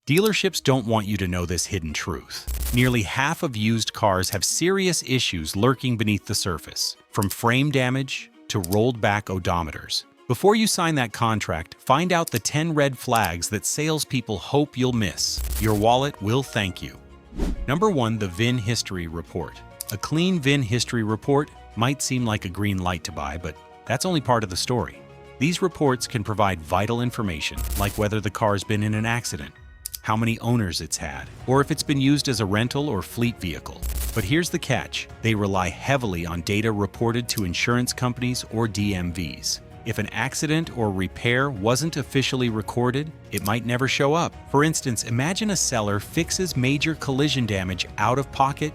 Dealerships don't want you to know this hidden truth. Nearly half of used cars have serious issues lurking beneath the surface, from frame damage to rolled-back odometers. Before you sign that contract, find out the 10 red flags that salespeople hope you'll miss. Your wallet will thank you. Number 1. The VIN History Report. A clean VIN history report might seem like a green light to buy, but that's only part of the story. These reports can provide vital information, like whether the car's been in an accident, how many owners it's had, or if it's been used as a rental or fleet vehicle. But here's the catch: they rely heavily on data reported to insurance companies or DMVs. If an accident or repair wasn't officially recorded, it might never show up. For instance, imagine a seller fixes major collision damage out of pocket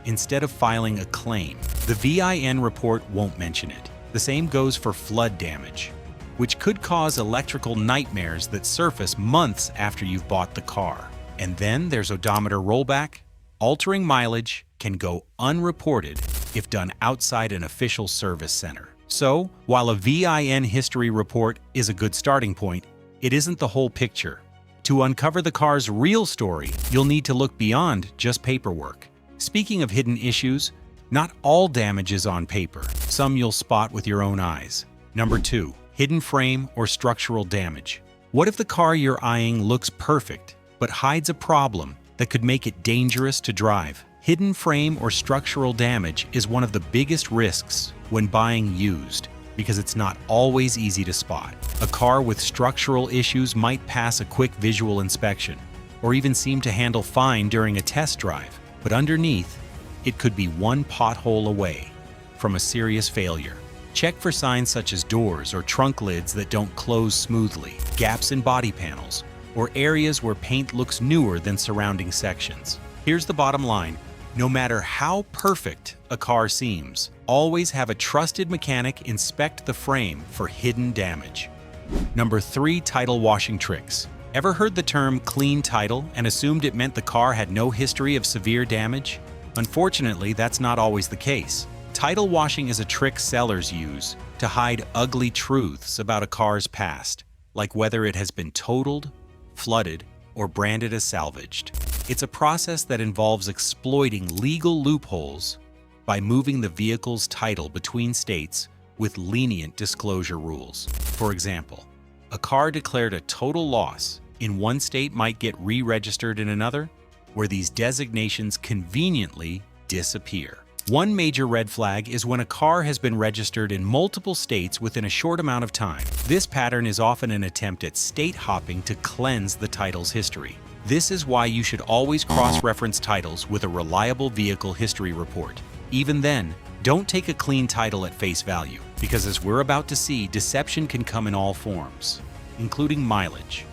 instead of filing a claim. The VIN report won't mention it. The same goes for flood damage, which could cause electrical nightmares that surface months after you've bought the car. And then there's odometer rollback. Altering mileage can go unreported if done outside an official service center. So, while a VIN history report is a good starting point, it isn't the whole picture. To uncover the car's real story, you'll need to look beyond just paperwork. Speaking of hidden issues, not all damage is on paper. Some you'll spot with your own eyes. Number 2. Hidden frame or structural damage. What if the car you're eyeing looks perfect, but hides a problem that could make it dangerous to drive? Hidden frame or structural damage is one of the biggest risks when buying used, because it's not always easy to spot. A car with structural issues might pass a quick visual inspection, or even seem to handle fine during a test drive, but underneath, it could be one pothole away from a serious failure. Check for signs such as doors or trunk lids that don't close smoothly, gaps in body panels, or areas where paint looks newer than surrounding sections. Here's the bottom line: no matter how perfect a car seems, always have a trusted mechanic inspect the frame for hidden damage. Number 3. Title washing tricks. Ever heard the term clean title and assumed it meant the car had no history of severe damage? Unfortunately, that's not always the case. Title washing is a trick sellers use to hide ugly truths about a car's past, like whether it has been totaled, flooded, or branded as salvaged. It's a process that involves exploiting legal loopholes by moving the vehicle's title between states with lenient disclosure rules. For example, a car declared a total loss in one state might get re-registered in another, where these designations conveniently disappear. One major red flag is when a car has been registered in multiple states within a short amount of time. This pattern is often an attempt at state hopping to cleanse the title's history. This is why you should always cross-reference titles with a reliable vehicle history report. Even then, don't take a clean title at face value, because as we're about to see, deception can come in all forms, including mileage.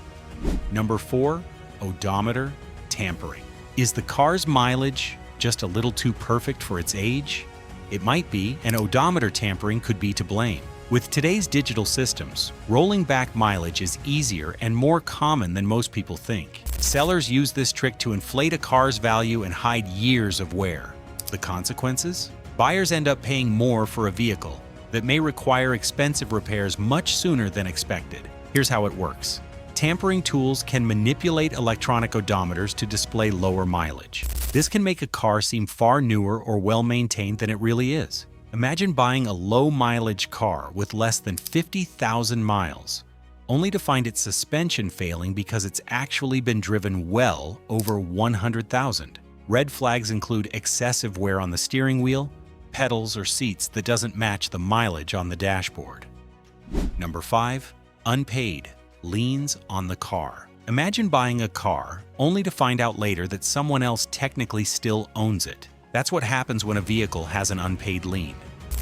Number 4. Odometer tampering. Is the car's mileage just a little too perfect for its age? It might be, and odometer tampering could be to blame. With today's digital systems, rolling back mileage is easier and more common than most people think. Sellers use this trick to inflate a car's value and hide years of wear. The consequences? Buyers end up paying more for a vehicle that may require expensive repairs much sooner than expected. Here's how it works. Tampering tools can manipulate electronic odometers to display lower mileage. This can make a car seem far newer or well-maintained than it really is. Imagine buying a low-mileage car with less than 50,000 miles, only to find its suspension failing because it's actually been driven well over 100,000. Red flags include excessive wear on the steering wheel, pedals, or seats that doesn't match the mileage on the dashboard. Number 5. Unpaid liens on the car. Imagine buying a car only to find out later that someone else technically still owns it. That's what happens when a vehicle has an unpaid lien,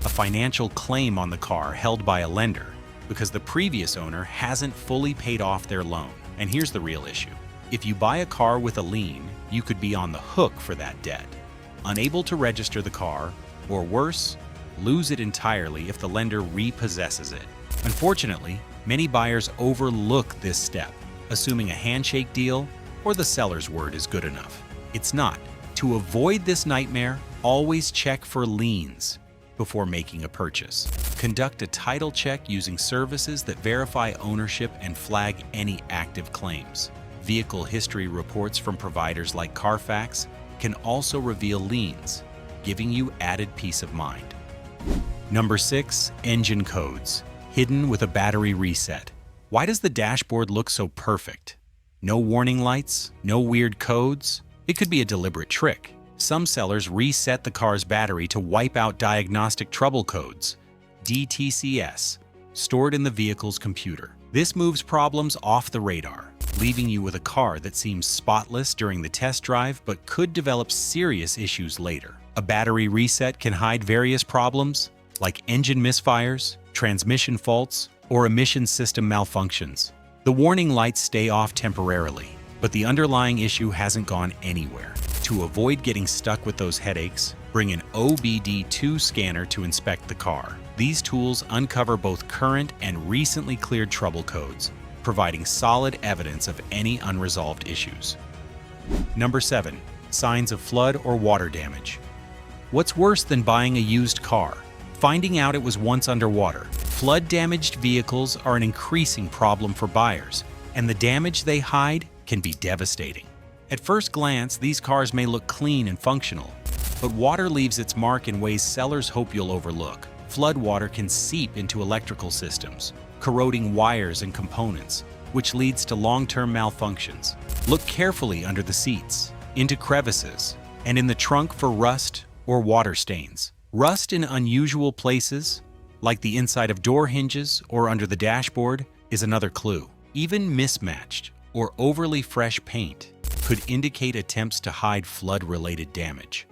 a financial claim on the car held by a lender because the previous owner hasn't fully paid off their loan. And here's the real issue. If you buy a car with a lien, you could be on the hook for that debt, unable to register the car, or worse, lose it entirely if the lender repossesses it. Unfortunately, many buyers overlook this step, assuming a handshake deal or the seller's word is good enough. It's not. To avoid this nightmare, always check for liens before making a purchase. Conduct a title check using services that verify ownership and flag any active claims. Vehicle history reports from providers like Carfax can also reveal liens, giving you added peace of mind. Number 6. Engine codes, hidden with a battery reset. Why does the dashboard look so perfect? No warning lights, no weird codes? It could be a deliberate trick. Some sellers reset the car's battery to wipe out diagnostic trouble codes, DTCS, stored in the vehicle's computer. This moves problems off the radar, leaving you with a car that seems spotless during the test drive but could develop serious issues later. A battery reset can hide various problems like engine misfires, transmission faults, or emission system malfunctions. The warning lights stay off temporarily, but the underlying issue hasn't gone anywhere. To avoid getting stuck with those headaches, bring an OBD2 scanner to inspect the car. These tools uncover both current and recently cleared trouble codes, providing solid evidence of any unresolved issues. Number 7. Signs of flood or water damage. What's worse than buying a used car? Finding out it was once underwater. Flood-damaged vehicles are an increasing problem for buyers, and the damage they hide can be devastating. At first glance, these cars may look clean and functional, but water leaves its mark in ways sellers hope you'll overlook. Floodwater can seep into electrical systems, corroding wires and components, which leads to long-term malfunctions. Look carefully under the seats, into crevices, and in the trunk for rust or water stains. Rust in unusual places, like the inside of door hinges or under the dashboard, is another clue. Even mismatched or overly fresh paint could indicate attempts to hide flood-related damage.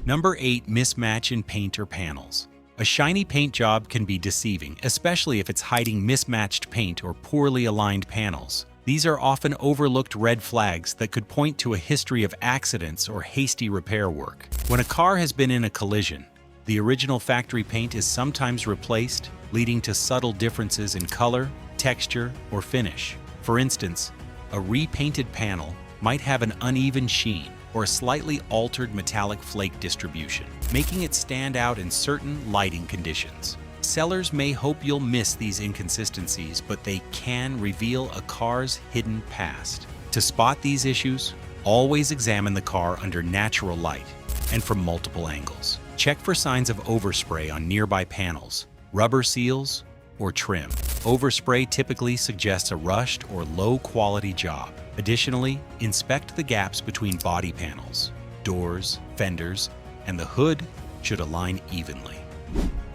Number 8. Mismatch in paint or panels. A shiny paint job can be deceiving, especially if it's hiding mismatched paint or poorly aligned panels. These are often overlooked red flags that could point to a history of accidents or hasty repair work. When a car has been in a collision, the original factory paint is sometimes replaced, leading to subtle differences in color, texture, or finish. For instance, a repainted panel might have an uneven sheen or a slightly altered metallic flake distribution, making it stand out in certain lighting conditions. Sellers may hope you'll miss these inconsistencies, but they can reveal a car's hidden past. To spot these issues, always examine the car under natural light and from multiple angles. Check for signs of overspray on nearby panels, rubber seals, or trim. Overspray typically suggests a rushed or low-quality job. Additionally, inspect the gaps between body panels. Doors, fenders, and the hood should align evenly.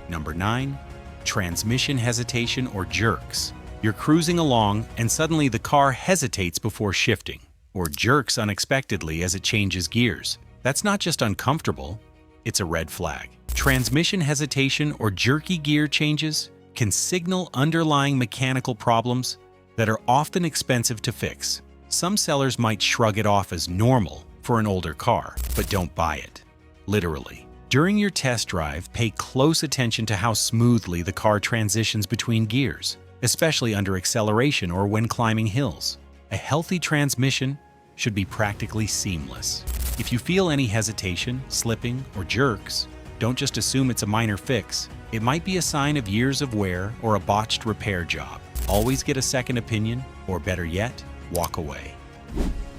Number 9. Transmission hesitation or jerks. You're cruising along and suddenly the car hesitates before shifting, or jerks unexpectedly as it changes gears. That's not just uncomfortable, it's a red flag. Transmission hesitation or jerky gear changes can signal underlying mechanical problems that are often expensive to fix. Some sellers might shrug it off as normal for an older car, but don't buy it. Literally. During your test drive, pay close attention to how smoothly the car transitions between gears, especially under acceleration or when climbing hills. A healthy transmission should be practically seamless. If you feel any hesitation, slipping, or jerks, don't just assume it's a minor fix. It might be a sign of years of wear or a botched repair job. Always get a second opinion, or better yet, walk away.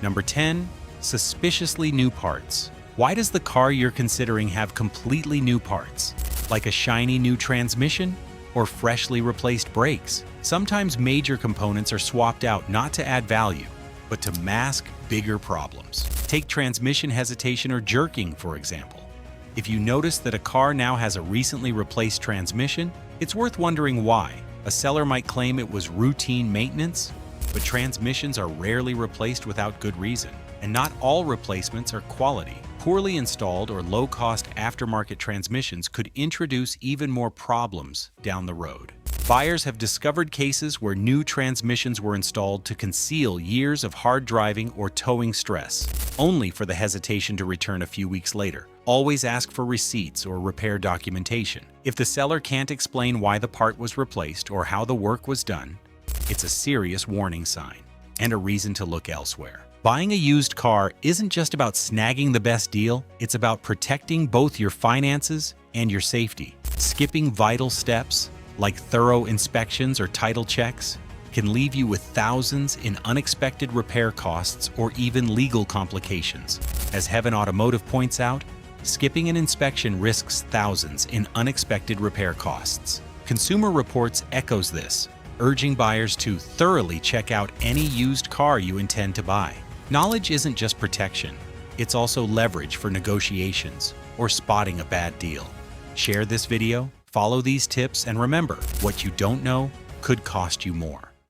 Number 10. Suspiciously new parts. Why does the car you're considering have completely new parts, like a shiny new transmission or freshly replaced brakes? Sometimes major components are swapped out not to add value, but to mask bigger problems. Take transmission hesitation or jerking, for example. If you notice that a car now has a recently replaced transmission, it's worth wondering why. A seller might claim it was routine maintenance, but transmissions are rarely replaced without good reason. And not all replacements are quality. Poorly installed or low-cost aftermarket transmissions could introduce even more problems down the road. Buyers have discovered cases where new transmissions were installed to conceal years of hard driving or towing stress, only for the hesitation to return a few weeks later. Always ask for receipts or repair documentation. If the seller can't explain why the part was replaced or how the work was done, it's a serious warning sign and a reason to look elsewhere. Buying a used car isn't just about snagging the best deal, it's about protecting both your finances and your safety. Skipping vital steps, like thorough inspections or title checks, can leave you with thousands in unexpected repair costs or even legal complications. As Heaven Automotive points out, skipping an inspection risks thousands in unexpected repair costs. Consumer Reports echoes this, urging buyers to thoroughly check out any used car you intend to buy. Knowledge isn't just protection, it's also leverage for negotiations or spotting a bad deal. Share this video, follow these tips, and remember, what you don't know could cost you more.